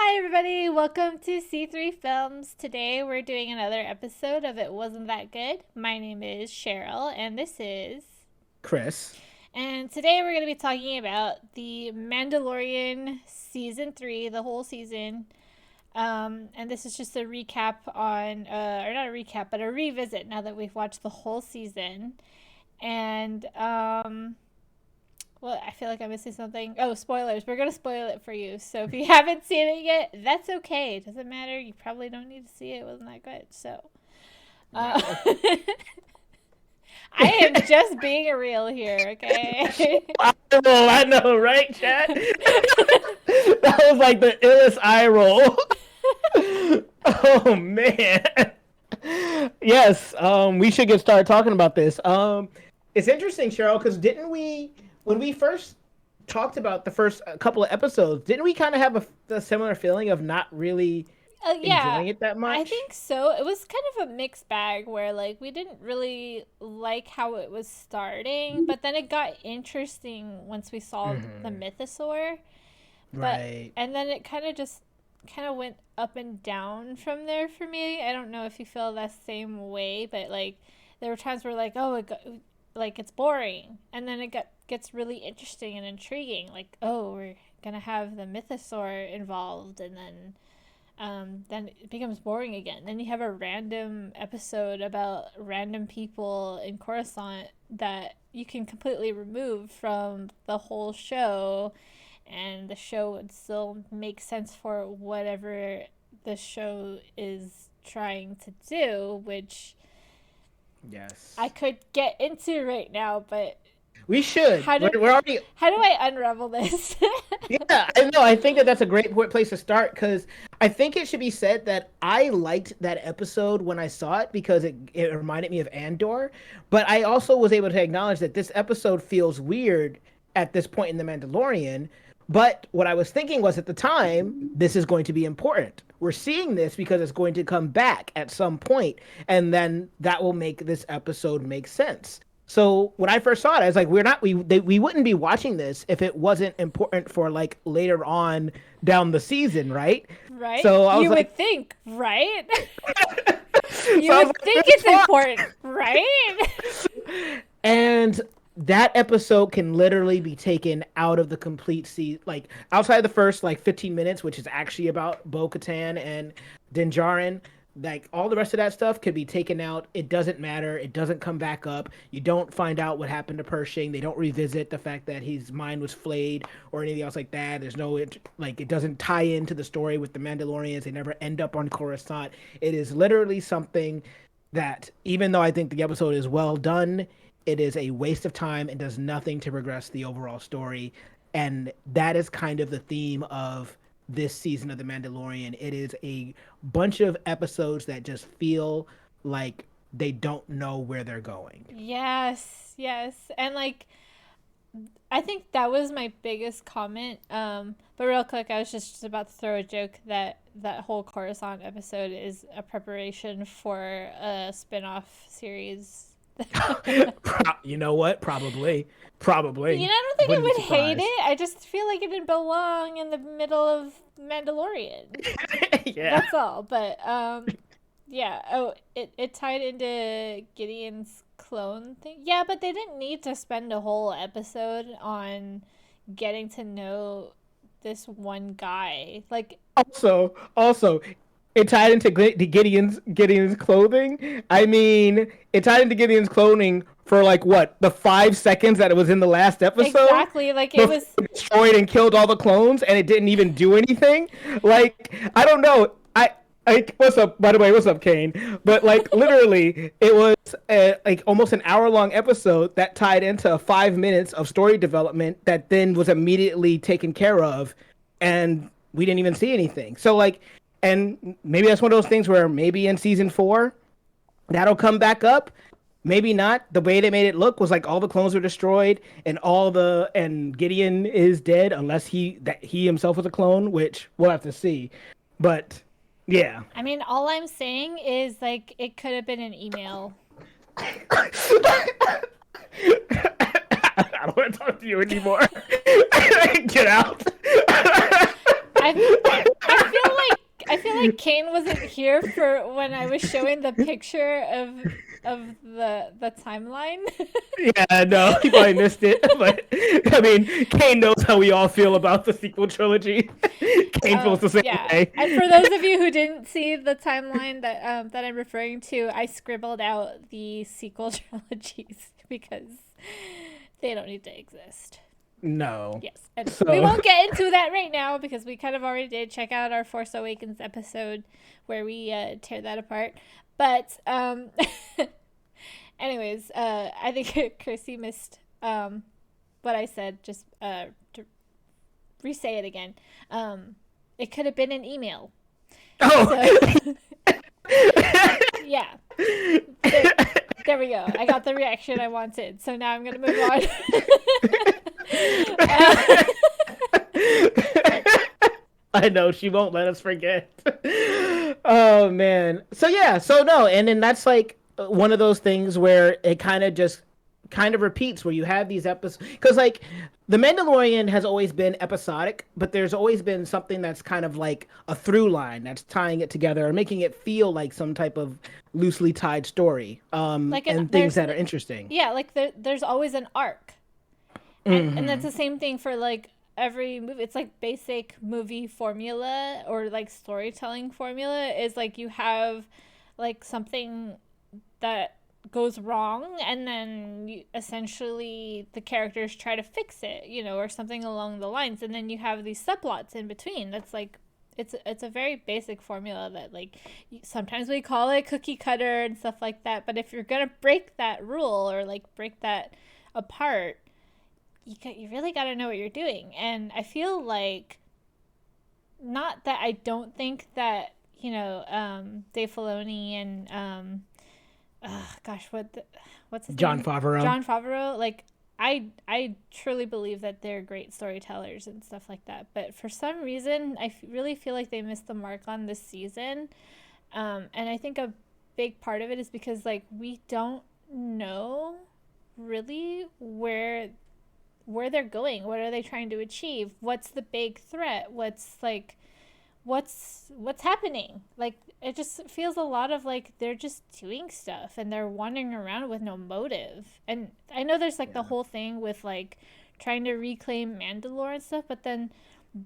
Hi, everybody. Welcome to C3 Films. Today we're doing another episode of It Wasn't That Good. My name is Cheryl, and this is. Chris. And today we're going to be talking about The Mandalorian Season 3, the whole season. And this is just a recap on, or not a recap, but a revisit now that we've watched the whole season. And, well, I feel like I'm missing something. Oh, spoilers. We're going to spoil it for you. So if you haven't seen it yet, that's okay. It doesn't matter. You probably don't need to see it. It wasn't that good. So, uh, Wow. I am just being real here, okay? I know, right, Chad? That was like the illest eye roll. Oh man. Yes, we should get started talking about this. It's interesting, Cheryl, because didn't we, when we first talked about the first couple of episodes, didn't we kind of have a similar feeling of not really Yeah, enjoying it that I much? think so. It was kind of a mixed bag where, like, we didn't really like how it was starting, but then it got interesting once we saw the Hmm. mythosaur. But Right. and then it kind of just kind of went up and down from there for me. I don't know if you feel that same way, but like there were times where like like it's boring, and then gets really interesting and intriguing. Like, oh, we're gonna have the mythosaur involved, and then it becomes boring again. Then you have a random episode about random people in Coruscant that you can completely remove from the whole show, and the show would still make sense for whatever the show is trying to do, which I Yes. could get into right now, but We should. how do We're already. how do I unravel this? Yeah, I know. I think that that's a great place to start because I think it should be said that I liked that episode when I saw it because it reminded me of Andor. But I also was able to acknowledge that this episode feels weird at this point in The Mandalorian. But what I was thinking was at the time, this is going to be important. We're seeing this because it's going to come back at some point, and then that will make this episode make sense. So when I first saw it, I was like, we wouldn't be watching this if it wasn't important for like later on down the season, right? Right? So I was You like, would think, right? so You I was would like, think this is it's fun. important, right? And that episode can literally be taken out of the complete season, like outside the first like 15 minutes, which is actually about Bo-Katan and Din Djarin. Like all the rest of that stuff could be taken out. It doesn't matter. It doesn't come back up. You don't find out what happened to Pershing. They don't revisit the fact that his mind was flayed or anything else like that. There's no like it doesn't tie into the story with the Mandalorians. They never end up on Coruscant. It is literally something that even though I think the episode is well done, it is a waste of time and does nothing to progress the overall story. And that is kind of the theme of this season of The Mandalorian. It is a bunch of episodes that just feel like they don't know where they're going. Yes, yes. And like I think that was my biggest comment. But real quick, I was just about to throw a joke that that whole Coruscant episode is a preparation for a spin-off series. You know what? Probably. You know, Probably. I don't think I Wouldn't be would hate surprised. it. I just feel like it didn't belong in the middle of Mandalorian. Yeah. That's all. But yeah. Oh, it tied into Gideon's clone thing. Yeah, but they didn't need to spend a whole episode on getting to know this one guy. Like, Also, it tied into Gideon's clothing. I mean, it tied into Gideon's clothing for like what the 5 seconds that it was in the last episode exactly. Like it before was. it destroyed and killed all the clones, and it didn't even do anything. Like I don't know. What's up? By the way, what's up, Kane? But like literally, it was like almost an hour-long episode that tied into 5 minutes of story development that then was immediately taken care of, and we didn't even see anything. So like, and maybe that's one of those things where maybe in season four that'll come back up. Maybe not. The way they made it look was like all the clones were destroyed and and Gideon is dead unless he himself was a clone, which we'll have to see. But yeah. I mean, all I'm saying is like it could have been an email. I don't want to talk to you anymore. Get out. I I feel like Kane wasn't here for when I was showing the picture of the timeline. Yeah, no, he probably missed it. But I mean, Kane knows how we all feel about the sequel trilogy. Kane feels the same Yeah. way. And for those of you who didn't see the timeline that I'm referring to, I scribbled out the sequel trilogies because they don't need to exist. No. Yes. And we So won't get into that right now because we kind of already did. Check out our Force Awakens episode where we tear that apart. But anyways, I think Chrissy missed what I said. Just to re-say it again. It could have been an email. So oh. yeah, there, there we go. I got the reaction I wanted. So now I'm gonna move on. I know she won't let us forget. Oh man. So yeah, so no, and then that's like one of those things where it kind of repeats where you have these episodes because like the Mandalorian has always been episodic, but there's always been something that's kind of like a through line that's tying it together or making it feel like some type of loosely tied story, like and things that are interesting. yeah, like there's always an arc, and that's the same thing for like every movie. It's like basic movie formula or like storytelling formula is like you have like something that goes wrong and then essentially the characters try to fix it, or something along the lines, and then you have these subplots in between. That's like it's a very basic formula that like sometimes we call it cookie cutter and stuff like that, but if you're gonna break that rule or like break that apart, you really got to know what you're doing. And I feel like, not that I don't think that Dave Filoni and gosh, what's his John name? Favreau. John Favreau. Like, I truly believe that they're great storytellers and stuff like that. But for some reason, really feel like they missed the mark on this season. And I think a big part of it is because like we don't know really where they're going. What are they trying to achieve? What's the big threat? What's happening? Like, it just feels a lot of like they're just doing stuff and they're wandering around with no motive. And I know there's like the whole thing with like trying to reclaim Mandalore and stuff, but then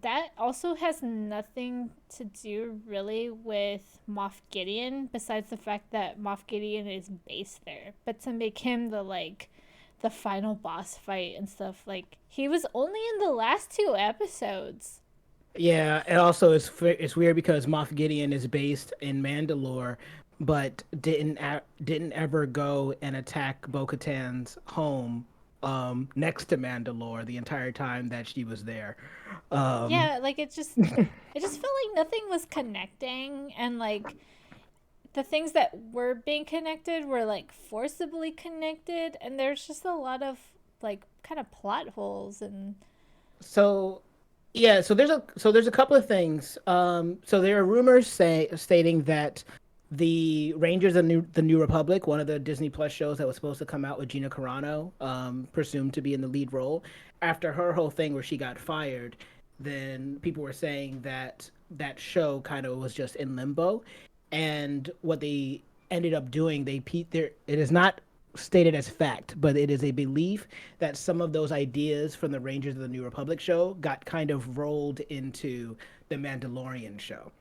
that also has nothing to do really with Moff Gideon, besides the fact that Moff Gideon is based there. But to make him the final boss fight and stuff, like he was only in the last two episodes. Yeah, and also it's weird because Moff Gideon is based in Mandalore, but didn't ever go and attack Bo-Katan's home next to Mandalore the entire time that she was there. Um, Yeah, like it just felt like nothing was connecting, and like the things that were being connected were like forcibly connected, and there's just a lot of like kind of plot holes. And so yeah, so there's a couple of things. So there are rumors stating that the Rangers of the New Republic, one of the Disney Plus shows that was supposed to come out with Gina Carano, presumed to be in the lead role, after her whole thing where she got fired, then people were saying that that show kind of was just in limbo, and what they ended up doing, it is not stated as fact, but it is a belief that some of those ideas from the Rangers of the New Republic show got kind of rolled into the Mandalorian show.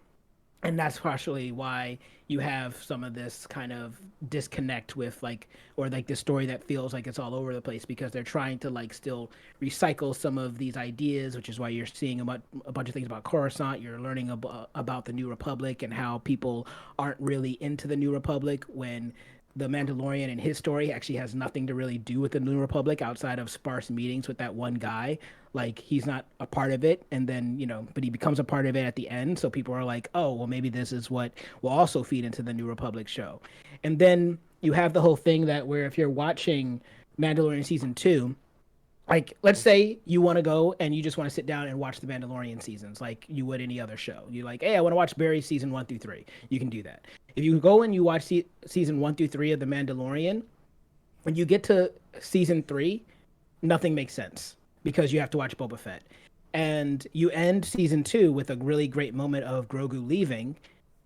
And that's partially why you have some of this kind of disconnect with like, or like the story that feels like it's all over the place, because they're trying to like still recycle some of these ideas, which is why you're seeing a bunch of things about Coruscant. You're learning about the New Republic and how people aren't really into the New Republic, when the Mandalorian and his story actually has nothing to really do with the New Republic outside of sparse meetings with that one guy. Like, he's not a part of it, and then but he becomes a part of it at the end. So people are like, oh, well, maybe this is what will also feed into the New Republic show. And then you have the whole thing that where if you're watching Mandalorian season 2, like let's say you want to go and you just want to sit down and watch the Mandalorian seasons like you would any other show. You're like, hey, I want to watch Barry season 1 through 3. You can do that. If you go and you watch season 1 through 3 of the Mandalorian, when you get to season 3, nothing makes sense because you have to watch Boba Fett, and you end season 2 with a really great moment of Grogu leaving,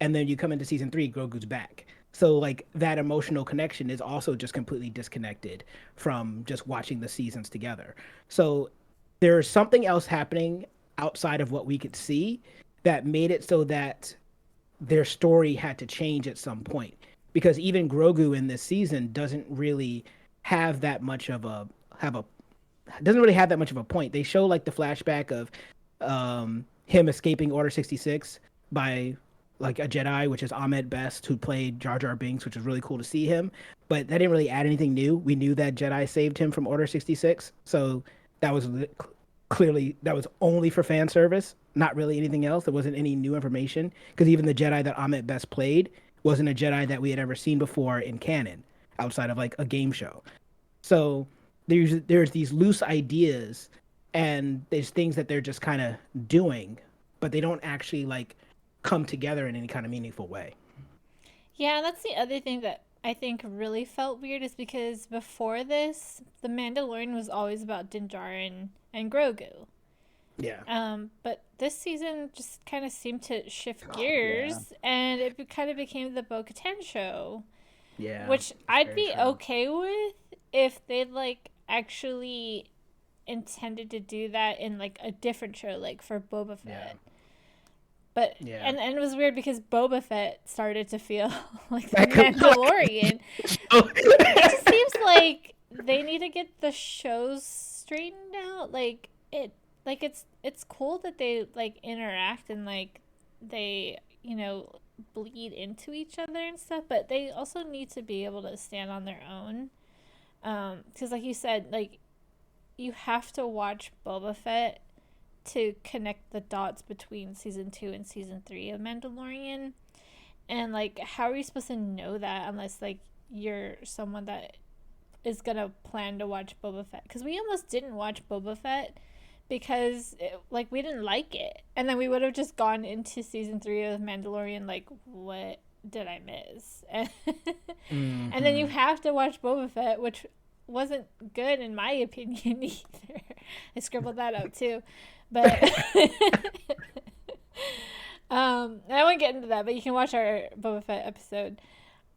and then you come into season 3, Grogu's back. So like that emotional connection is also just completely disconnected from just watching the seasons together. So there's something else happening outside of what we could see that made it so that their story had to change at some point, because even Grogu in this season doesn't really have that much of a have a doesn't really have that much of a point. They show like the flashback of him escaping Order 66 by like a Jedi, which is Ahmed Best, who played Jar Jar Binks, which was really cool to see him. But that didn't really add anything new. We knew that Jedi saved him from Order 66, so that was clearly that was only for fan service, not really anything else. There wasn't any new information, because even the Jedi that Ahmed Best played wasn't a Jedi that we had ever seen before in canon, outside of like a game show. So there's these loose ideas, and there's things that they're just kind of doing, but they don't actually like come together in any kind of meaningful way. Yeah, that's the other thing that I think really felt weird is because before this, The Mandalorian was always about Din Djarin and Grogu. Yeah. But this season just kind of seemed to shift Yeah. gears, and it kind of became the Bo-Katan show, Yeah. which That's I'd very be true. okay with if they'd like actually intended to do that in like a different show, like for Boba Yeah. Fett. But Yeah. and it was weird because Boba Fett started to feel like the That could Mandalorian. oh. It just seems like they need to get the shows straightened out. It's cool that they like interact and like they, bleed into each other and stuff, but they also need to be able to stand on their own. Because like you said, like you have to watch Boba Fett to connect the dots between season 2 and season 3 of Mandalorian. And like how are you supposed to know that unless like you're someone that is gonna plan to watch Boba Fett? Because we almost didn't watch Boba Fett because like we didn't like it, and then we would have just gone into season 3 of Mandalorian like, what did I miss? And then you Hmm. have to watch Boba Fett, which wasn't good in my opinion either. I scribbled that out too, but I won't get into that. But you can watch our Boba Fett episode.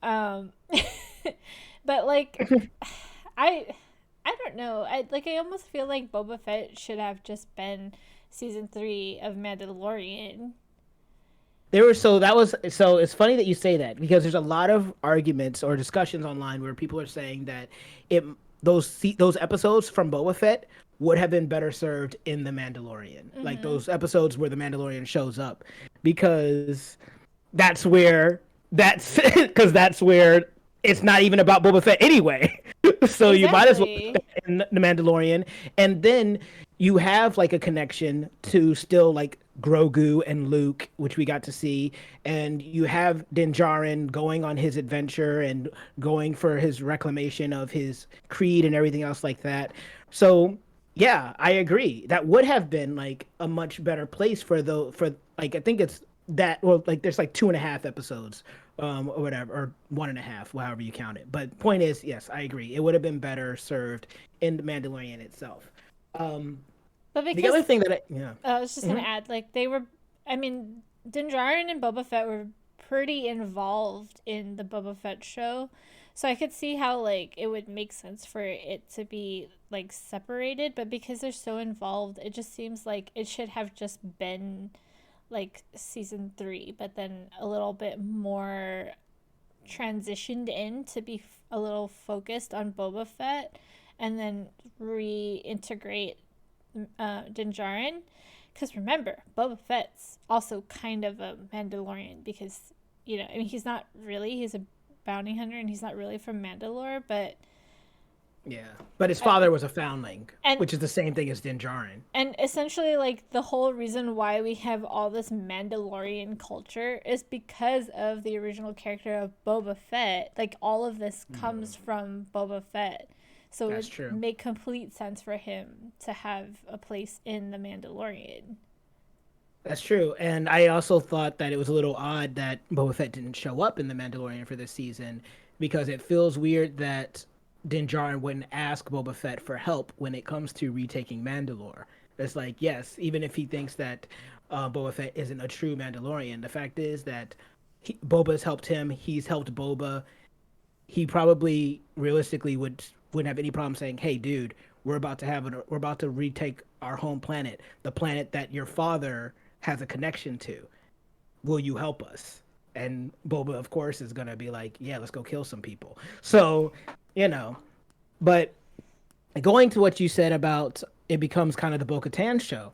Um, but like, I I don't know. I almost feel like Boba Fett should have just been season 3 of Mandalorian. There were so that was so it's funny that you say that, because there's a lot of arguments or discussions online where people are saying that it those episodes from Boba Fett would have been better served in the Mandalorian, like Mm-hmm. those episodes where the Mandalorian shows up, because that's where that's because that's where it's not even about Boba Fett anyway. So you might as well put Exactly. that in the Mandalorian, and then you have like a connection to still like Grogu and Luke, which we got to see, and you have Din Djarin going on his adventure and going for his reclamation of his creed and everything else like that. So yeah, I agree. That would have been like a much better place for like I think it's that, well, like there's like 2.5 episodes, or whatever, or 1.5, however you count it. But point is, yes, I agree. It would have been better served in the Mandalorian itself. Um, But the other because thing that yeah. I was just gonna Mhm. add, like they were, I mean, Din Djarin and Boba Fett were pretty involved in the Boba Fett show, so I could see how like it would make sense for it to be like separated. But because they're so involved, it just seems like it should have just been like season 3, but then a little bit more transitioned in to be a little focused on Boba Fett, and then reintegrate Din Djarin. Because remember, Boba Fett's also kind of a Mandalorian because, I mean, he's a bounty hunter and he's not really from Mandalore, but. Yeah, but his I, father was a foundling, and which is the same thing as Din Djarin. and essentially like the whole reason why we have all this Mandalorian culture is because of the original character of Boba Fett. Like all of this comes from Boba Fett. So it That's would true. make complete sense for him to have a place in the Mandalorian. That's true. And I also thought that it was a little odd that Boba Fett didn't show up in The Mandalorian for this season, because it feels weird that Din Djarin wouldn't ask Boba Fett for help when it comes to retaking Mandalore. It's like, yes, even if he thinks that Boba Fett isn't a true Mandalorian, the fact is that Boba's helped him. He's helped Boba. He probably realistically wouldn't have any problem saying, "Hey, dude, we're about to retake our home planet, the planet that your father has a connection to. Will you help us?" And Boba, of course, is gonna be like, "Yeah, let's go kill some people." So, you know, but going to what you said about it becomes kind of the Bo-Katan show.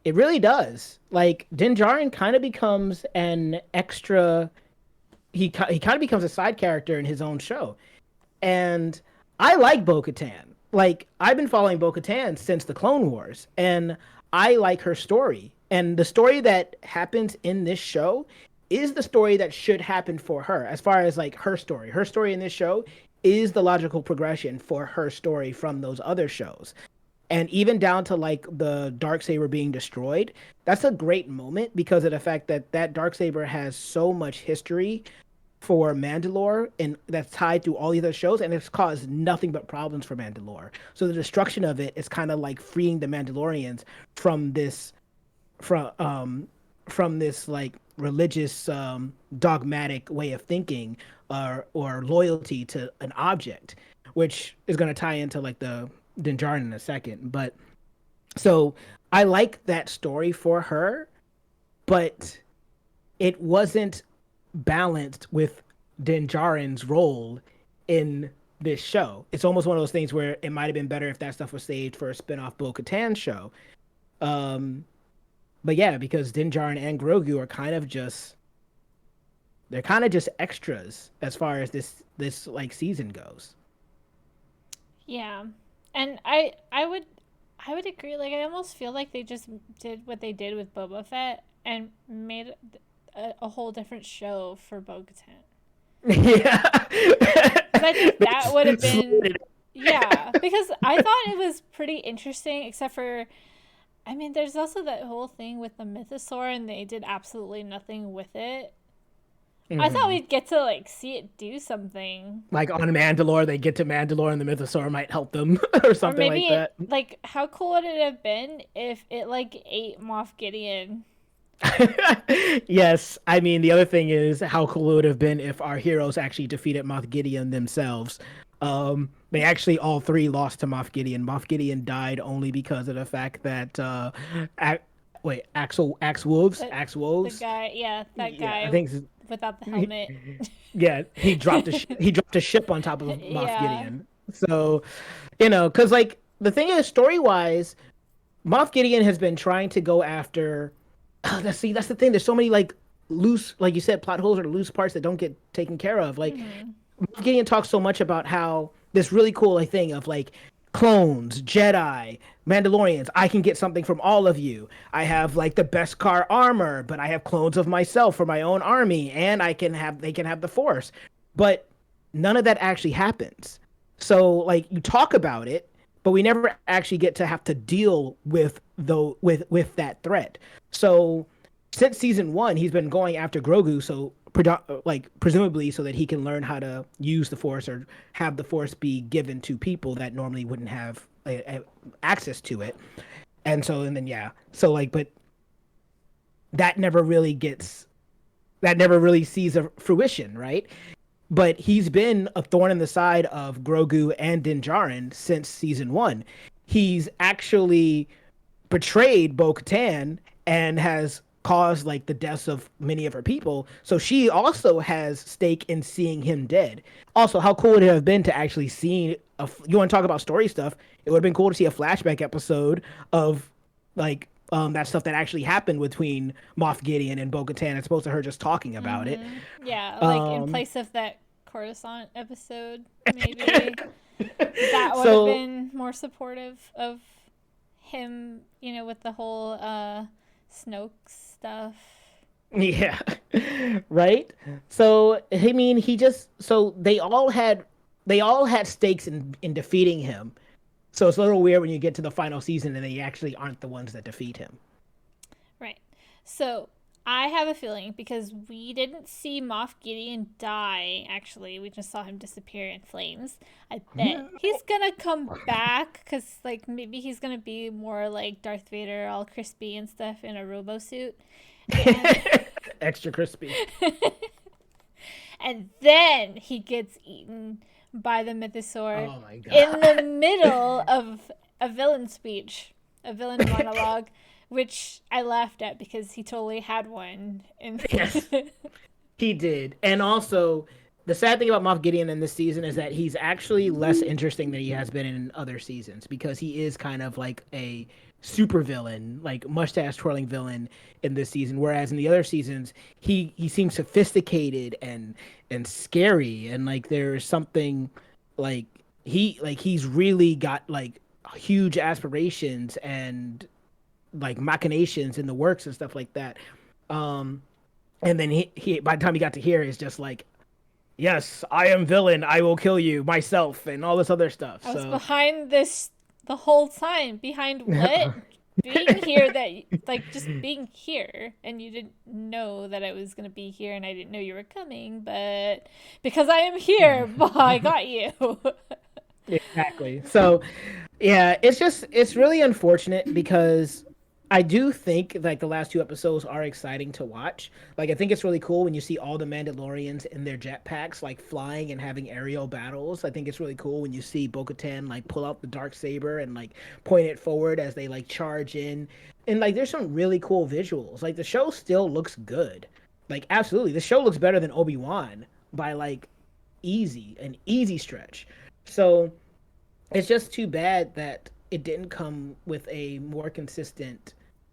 It really does. Like Din Djarin kind of becomes an extra. He kind of becomes a side character in his own show, and I like Bo-Katan. Like I've been following Bo-Katan since the Clone Wars, and I like her story. And the story that happens in this show is the story that should happen for her, as far as like her story. Her story in this show is the logical progression for her story from those other shows. And even down to like the dark saber being destroyed, that's a great moment because of the fact that that dark saber has so much history for Mandalore and that's tied through all these other shows, and it's caused nothing but problems for Mandalore. So the destruction of it is kind of like freeing the Mandalorians from this from from this like religious dogmatic way of thinking or loyalty to an object, which is going to tie into like the Din Djarin in a second. But so I like that story for her, but it wasn't balanced with Din Djarin's role in this show. It's almost one of those things where it might have been better if that stuff was saved for a spin-off Bo-Katan show. Um, but yeah, because Din Djarin and Grogu are kind of just they're kind of just extras as far as this like season goes. Yeah. And I would agree. Like I almost feel like they just did what they did with Boba Fett and made a whole different show for Bo-Katan. Yeah. Because I think They that would have slid been, it. yeah. Because I thought it was pretty interesting, except for, I mean, there's also that whole thing with the mythosaur, and they did absolutely nothing with it. I thought Mhm. we'd get to like see it do something, Like on Mandalore, they get to Mandalore and the Mythosaur might help them or or something maybe like it that. like how cool would it have been if it like ate Moff Gideon? Yes, I mean the other thing is how cool it would have been if our heroes actually defeated Moff Gideon themselves. They actually all three lost to Moff Gideon. Moff Gideon died only because of the fact that Ac- wait, The Axe the Wolves. guy, yeah, that Yeah, I guy think without the helmet. yeah, he dropped a ship on top of Moff Yeah. Gideon. So, because like the thing is, story wise, Moff Gideon has been trying to go after. That's the thing. There's so many like loose, like you said, plot holes or loose parts that don't get taken care of. Like Hmm. Moff Gideon talks so much about how this really cool like thing of like clones, Jedi, Mandalorians. I can get something from all of you. I have like the best car armor, but I have clones of myself for my own army, and they can have the Force. But none of that actually happens. So like you talk about it, but we never actually get to have to deal with that threat. So since season one, he's been going after Grogu, so like presumably so that he can learn how to use the Force or have the Force be given to people that normally wouldn't have access to it. And then yeah, so like, but that never really gets that never really sees a fruition, right? But he's been a thorn in the side of Grogu and Din Djarin since season one. He's actually betrayed Bo Katan and has caused like the deaths of many of her people. So she also has stake in seeing him dead. Also, how cool would it have been to actually see you want to talk about story stuff? It would have been cool to see a flashback episode of like that stuff that actually happened between Moff Gideon and Bo Katan as opposed to her just talking about it. Hmm. Yeah, like in Um, place of that Coruscant episode, maybe that would have so been more supportive of him, with the whole Snoke stuff. yeah, right. So I mean, he just so they all had stakes in defeating him. So it's a little weird when you get to the final season and they actually aren't the ones that defeat him. Right. So I have a feeling because we didn't see Moff Gideon die, actually, we just saw him disappear in flames. I bet he's gonna come back because, like, maybe he's gonna be more like Darth Vader, all crispy and stuff in a robo suit. And Extra crispy. then he gets eaten by the mythosaur Oh my in the god. middle of a villain speech, a villain monologue, which I laughed at because he totally had one. And Yes, he did. And also, the sad thing about Moff Gideon in this season is that he's actually less interesting than he has been in other seasons because he is kind of like a super villain, like mustache twirling villain in this season. Whereas in the other seasons, he seems sophisticated and scary, and like there's something like he's really got like huge aspirations and like machinations in the works and stuff like that. Um, and then he by the time he got to here is just like, yes, I am villain, I will kill you myself and all this other stuff. I was So behind this the whole time. Behind what? Being here, that like just being here, and you didn't know that I was gonna be here, and I didn't know you were coming, but because I am here, I got you. exactly. So yeah, it's really unfortunate because I do think like the last two episodes are exciting to watch. Like I think it's really cool when you see all the Mandalorians in their jetpacks like flying and having aerial battles. I think it's really cool when you see Bo-Katan like pull out the dark saber and like point it forward as they like charge in. And like there's some really cool visuals. Like the show still looks good. Like absolutely. The show looks better than Obi-Wan by like an easy stretch. So it's just too bad that it didn't come with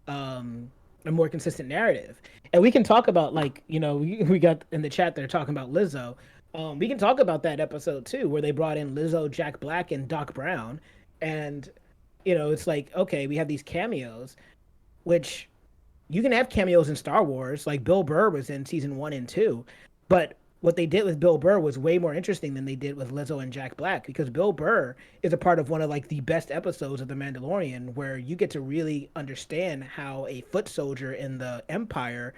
um a more consistent narrative. And we can talk about like, we got in the chat they're talking about Lizzo. We can talk about that episode too, where they brought in Lizzo, Jack Black, and Doc Brown. And it's like, okay, we have these cameos, which you can have cameos in Star Wars. Like Bill Burr was in season 1 and 2, but what they did with Bill Burr was way more interesting than they did with Lizzo and Jack Black because Bill Burr is a part of one of like the best episodes of The Mandalorian where you get to really understand how a foot soldier in the Empire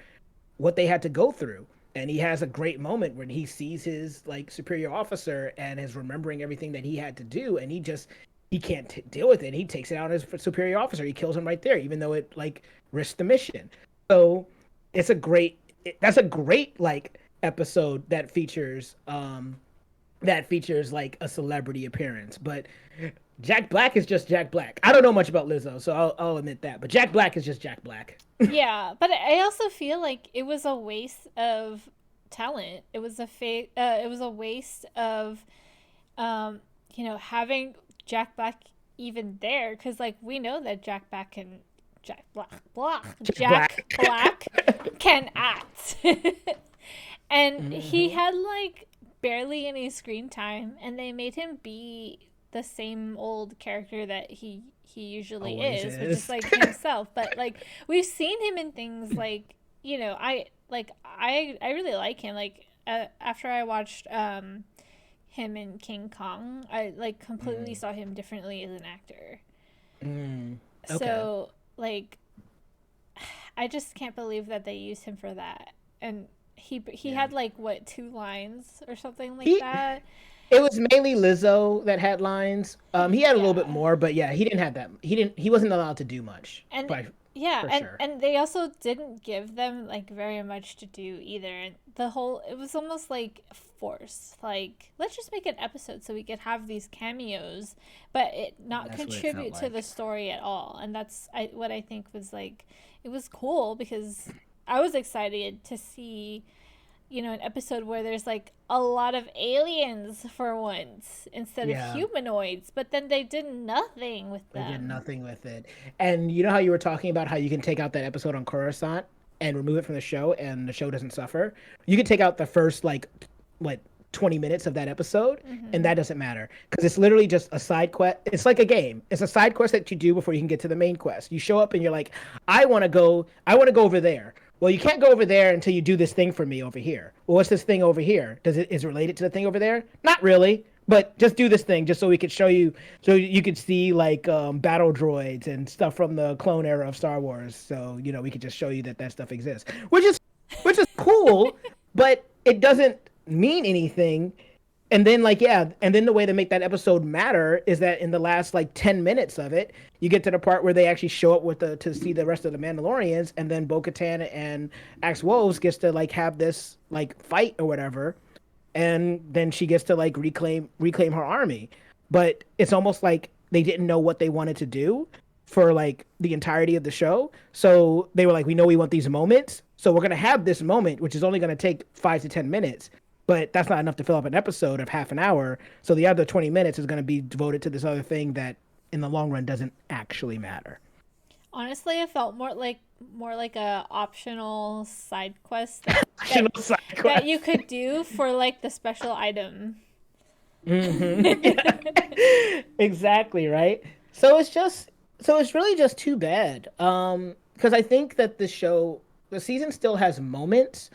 what they had to go through. And he has a great moment when he sees his like superior officer and is remembering everything that he had to do, and he can't deal with it. He takes it out on his superior officer. He kills him right there, even though it like risks the mission. So it's a great that's a great like episode that features like a celebrity appearance. But Jack Black is just Jack Black. I don't know much about Lizzo, so I'll admit that. But Jack Black is just Jack Black. Yeah, but I also feel like it was a waste of talent. It was a waste of, having Jack Black even there because like we know that Jack Jack Black. Black can act, and he Hmm. had like barely any screen time, and they made him be the same old character that he usually Always is, which is is. like himself. But like we've seen him in things like I really like him. Like after I watched him in King Kong, I like completely Mm, saw him differently as an actor. mm, okay. So like I just can't believe that they used him for that. And he Yeah. had like what 2 lines or something like He that. It was mainly Lizzo that had lines. He had a little bit Yeah. more, but yeah, he didn't have that. He wasn't allowed to do much, And by yeah, for and sure. and they also didn't give them like very much to do either. And the whole it was almost like forced. Like let's just make an episode so we could have these cameos, but it not That's what it felt contribute to the like. story at all. And what I think was like it was cool because I was excited to see an episode where there's like a lot of aliens for once instead of Yeah, humanoids, but then they did nothing with they did them. nothing with it. And you know how you were talking about how you can take out that episode on Coruscant and remove it from the show, and the show doesn't suffer. You can take out the first like what 20 minutes of that episode, and Mm-hmm. that doesn't matter because it's literally just a side quest. It's like a game. It's a side quest that you do before you can get to the main quest. You show up and you're like, I want to go over there. Well, you can't go over there until you do this thing for me over here. Well, what's this thing over here? Is it related to the thing over there? Not really, but just do this thing just so we could show you, so you could see like battle droids and stuff from the clone era of Star Wars. So we could just show you that stuff exists, which is cool, but it doesn't mean anything. And then like yeah, and then the way to make that episode matter is that in the last like 10 minutes of it, you get to the part where they actually show up with the to see the rest of the Mandalorians, and then Bo-Katan and Axe Woves gets to like have this like fight or whatever. and then she gets to like reclaim her army. But it's almost like they didn't know what they wanted to do for like the entirety of the show. So they were like, we know we want these moments, so we're gonna have this moment, which is only gonna take 5 to 10 minutes. But that's not enough to fill up an episode of half an hour. So the other 20 minutes is going to be devoted to this other thing that, in the long run, doesn't actually matter. Honestly, it felt more like a optional side quest Optional side that you quest. could do for like the special item. Yeah. Exactly, right? So it's really just too bad. Because I think that the season still has moments,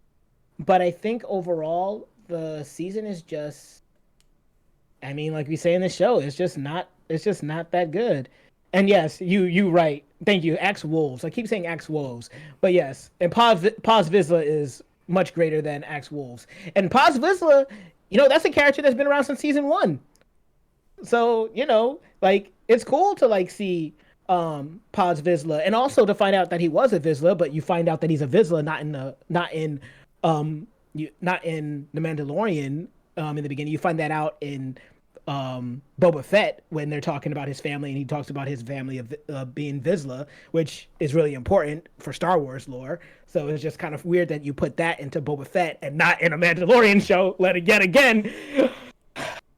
but I think overall the season is just, I mean, like we say in the show, it's just not that good. And yes, you right. Thank you. Axe Wolves. I keep saying Axe Wolves, but yes, and Paz Vizsla is much greater than Axe Wolves. And Paz Vizsla, that's a character that's been around since season one. So, like it's cool to like see Paz Vizsla, and also to find out that he was a Vizsla, but you find out that he's a Vizsla not in the Mandalorian in the beginning. You find that out in Boba Fett when they're talking about his family, and he talks about his family of being Vizsla, which is really important for Star Wars lore. So it's just kind of weird that you put that into Boba Fett and not in a Mandalorian show. Let it get again.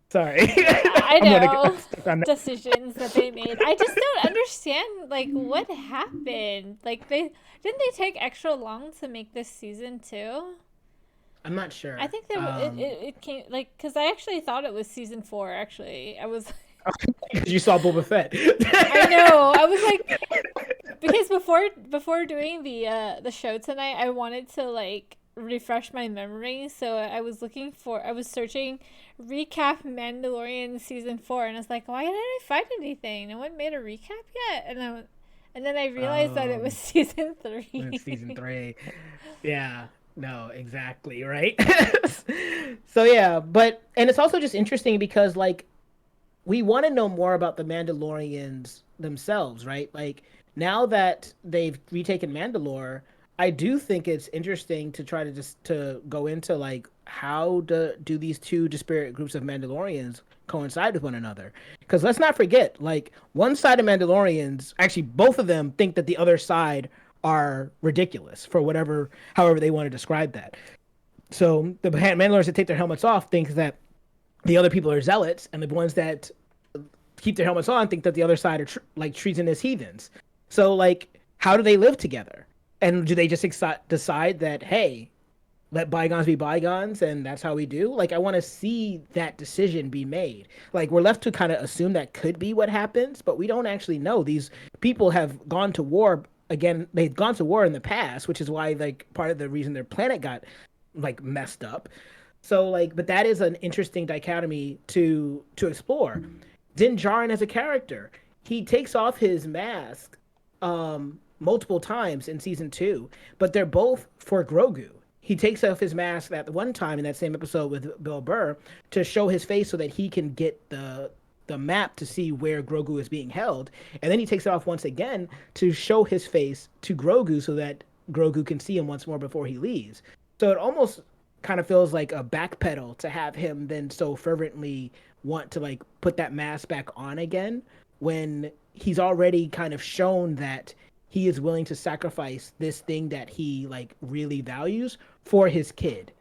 Sorry. I I'm gonna know get stuck on that. decisions that they made. I just don't understand like what happened. Like they didn't they take extra long to make this season too? I'm not I sure. think that it came like because I actually thought it was season four. Actually, I was Because you saw Boba Fett. I know I was like because before doing the show tonight, I wanted to like refresh my memory. So I was searching recap Mandalorian season four, and I was like, why didn't I find anything? No one made a recap yet, and then I realized that it was um, season it's season three. three. Yeah. No, exactly, right? So yeah, and it's also just interesting because like we want to know more about the Mandalorians themselves, right? Like now that they've retaken Mandalore, I do think it's interesting to try to just to go into like how do these two disparate groups of Mandalorians coincide with one another? Because let's not forget, like one side of Mandalorians, actually both of them think that the other side are ridiculous for however they want to describe that. So the Mandalorians that take their helmets off think that the other people are zealots, and the ones that keep their helmets on think that the other side are like treasonous heathens. So like, how do they live together? And do they just decide that hey, let bygones be bygones, and that's how we do? Like, I want to see that decision be made. Like, we're left to kind of assume that could be what happens, but we don't actually know. These people have gone to war again. They've gone to war in the past, which is why like part of the reason their planet got like messed up. So like, but that is an interesting dichotomy to explore. Din Djarin as a character, he takes off his mask multiple times in season two, but they're both for Grogu. He takes off his mask at the one time in that same episode with Bill Burr to show his face so that he can get the map to see where Grogu is being held, and then he takes it off once again to show his face to Grogu so that Grogu can see him once more before he leaves. So it almost kind of feels like a backpedal to have him then so fervently want to like put that mask back on again when he's already kind of shown that he is willing to sacrifice this thing that he like really values for his kid,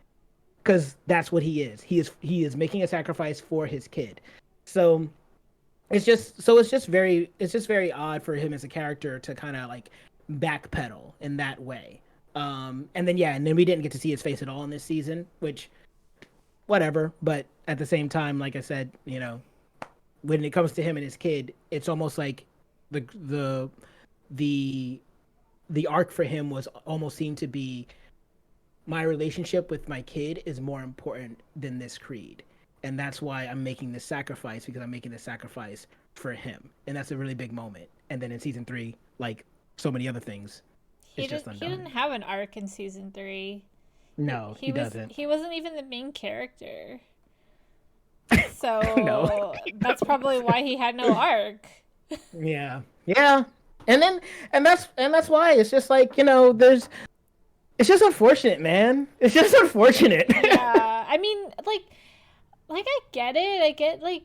because that's what he is. He is making a sacrifice for his kid. So it's just very odd for him as a character to kind of like backpedal in that way. And then we didn't get to see his face at all in this season, which whatever. But at the same time, like I said, when it comes to him and his kid, it's almost like the the the the arc for him was almost seen to be my relationship with my kid is more important than this creed. And that's why I'm making this sacrifice, because I'm making this sacrifice for him. And that's a really big moment. And then in season three, like so many other things, it's just He undone. didn't have an arc in season three. No, he doesn't. He wasn't even the main character. No. So that's probably why he had no arc. Yeah. Yeah. And that's why it's just like, it's just unfortunate, man. It's just unfortunate. Yeah, I mean, like I get it. I get like,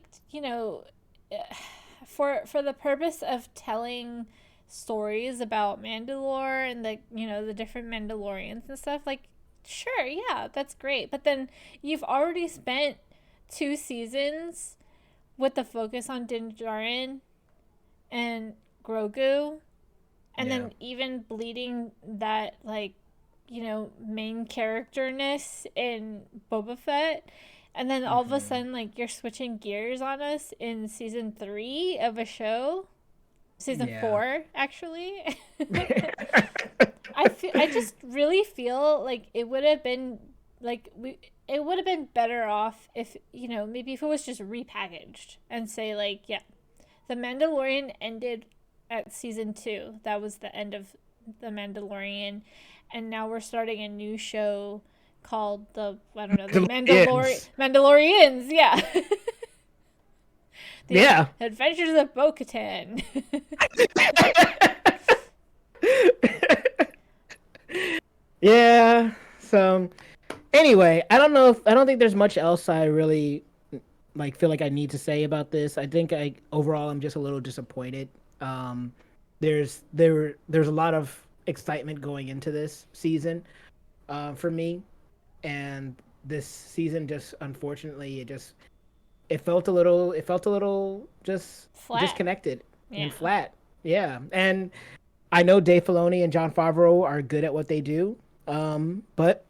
for the purpose of telling stories about Mandalore and the different Mandalorians and stuff, like sure, yeah, that's great. But then you've already spent 2 seasons with the focus on Din Djarin and Grogu, and Yeah. then even bleeding that main characterness in Boba Fett, and then all of a Hmm. sudden like you're switching gears on us in season 3 of a show, season Yeah. 4 actually. I just really feel like it would have been like we it would have been better off if maybe if it was just repackaged and say like, yeah, the Mandalorian ended at season 2. That was the end of the Mandalorian, and now we're starting a new show called the I don't know, the Mandalorians. Mandalorians. Yeah, the Yeah. Adventures of Bo-Katan. Yeah. So anyway, I don't think there's much else I really like feel like I need to say about this. I think I overall I'm just a little disappointed. Um there's a lot of excitement going into this season for me, and this season just unfortunately it felt a little just Flat. disconnected Yeah. and flat. Yeah. And I know Dave Filoni and John Favreau are good at what they do. But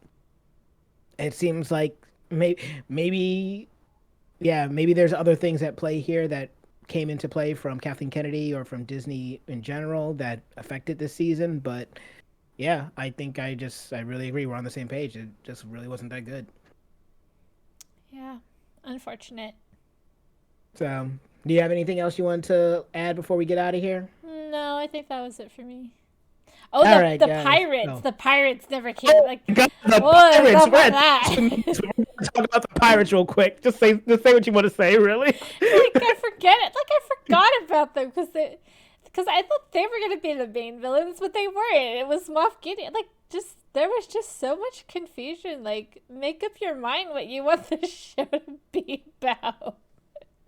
it seems like maybe yeah, maybe there's other things at play here that came into play from Kathleen Kennedy or from Disney in general that affected this season. But yeah, I think I really agree. We're on the same page. It just really wasn't that good. Yeah. Unfortunate. So, do you have anything else you want to add before we get out of here? No, I think that was it for me. Oh, All the right, the guys. pirates. So, The pirates never came. oh Like, my God, the what is pirates. up We're with at that? 2 minutes. We're gonna talk about the pirates real quick. Just say what you want to say. Really. Like I forget it. Like I forgot about them because I thought they were gonna be the main villains, but they weren't. It was Moff Gideon. Like just there was just so much confusion. Like make up your mind what you want this show to be about.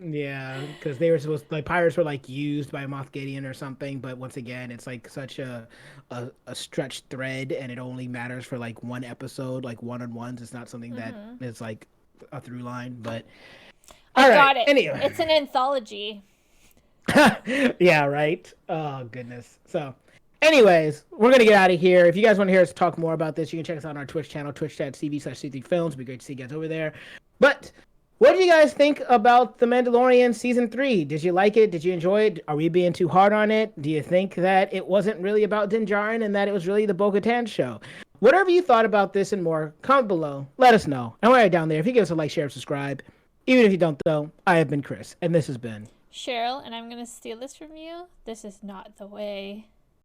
Yeah, because they were supposed like pirates were like used by Moff Gideon or something, but once again, it's like such a stretched thread, and it only matters for like one episode, like one on ones. It's not something that Mm-hmm. is like a through line. But I all right, got it. anyway, It's an anthology. yeah, right. Oh goodness. So, anyways, we're gonna get out of here. If you guys want to hear us talk more about this, you can check us out on our Twitch channel, twitch.tv/C3Films. It'd be great to see you guys over there. But what do you guys think about The Mandalorian season 3? Did you like it? Did you enjoy it? Are we being too hard on it? Do you think that it wasn't really about Din Djarin and that it was really the Bo-Katan show? Whatever you thought about this and more, comment below. Let us know. And right down there, if you give us a like, share, and subscribe. Even if you don't, though, I have been Chris, and this has been Cheryl, and I'm gonna steal this from you. This is not the way.